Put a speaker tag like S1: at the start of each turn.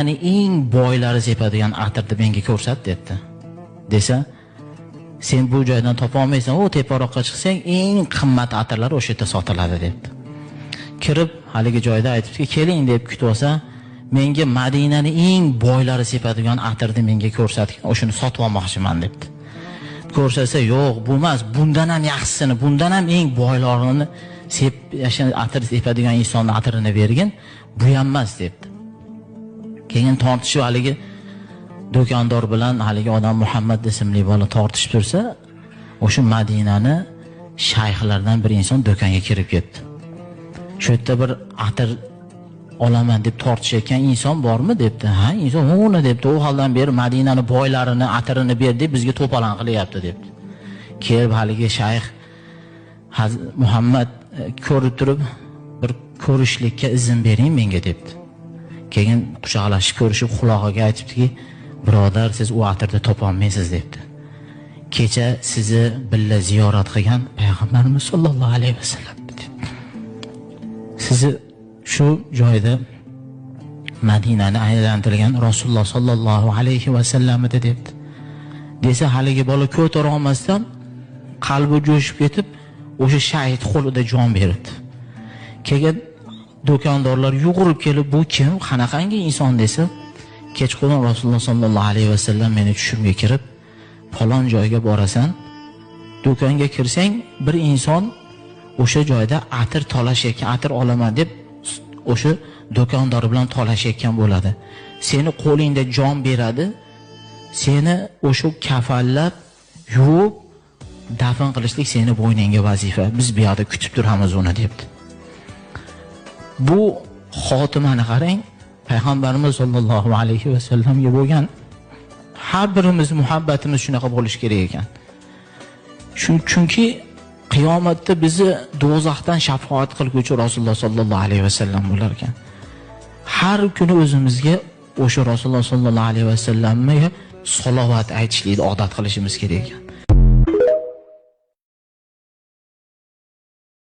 S1: Ya'ni eng boylari sepadigan atirni menga ko'rsat debdi. Desa, sen bu joydan topa olmaysan, o teparoqqa chiqsang eng qimmat atirlar o'sha yerda sotiladi debdi. Kirib haligi joyda aytibdiki, keling deb kutib olsa, menga Madinaning eng boylari sepadigan atirni menga ko'rsatgan, o'shuni sotib olmoqchiman debdi. Ko'rsatsa, yo'q, bu emas, bundan ham yaxshisini, bundan ham eng boylarini atir sepadigan insonning atirini bergin, bu ham emas debdi. Keyin tortishib haligi do'kondor bilan haligi odam Muhammad ismli bola tortishib tursa, o'sha Madinani shayxlardan bir inson do'konga kirib ketdi. Shu yerda bir atir olaman deb tortishayotgan inson bormi debdi. Ha, inson o'g'li debdi. U holdan beri Madinani boylarini, atirini ber deb bizga to'polon qilyapti debdi. Kelib haligi shayx Muhammad ko'rib turib, bir ko'rishlikka izn bering menga debdi. Keyin quchoqlashib ko'rishib quloqiga aytibdiki, birodar, siz u atirni topa olmaysiz debdi. Kecha sizni billa ziyorat qilgan payg'ambarimiz sollallohu alayhi vasallam dedi. Sizni shu joyda Madinani aylantirgan Rasululloh sollallohu alayhi vasallam edi debdi. Desa haligi bola ko'tara olmasdan qalbi jo'shib ketib, o'sha shahid qo'lida jon berdi. Keyin do'kondorlar yugurib kelib, bu kim, qanaqangi inson desa, kechqurun Rasululloh sollallohu alayhi vasallam meni tushimga kirib, falon joyga borasan, do'konga kirsang, bir inson o'sha joyda atir talashayotgan, atir olaman deb o'sha do'kondor bilan talashayotgan bo'ladi. Seni qo'lingda jon beradi, seni o'sha kafallab, yuvib, dafn qilishlik seni bo'yningga vazifa. Biz bu yerda kutib turamiz uni debdi. Bu xotimani qarang, payg'ambarimiz sollallohu alayhi vasallamga bo'lgan har birimiz muhabbatimiz shunaqa bo'lishi kerak ekan. Chunki qiyomatda bizni do'zaxdan shafoat qilguvchi Rasululloh sollallohu alayhi vasallam bo'lar ekan. Har kuni o'zimizga o'sha Rasululloh sollallohu alayhi vasallamga salovat aytishlikni odat qilishimiz kerak ekan.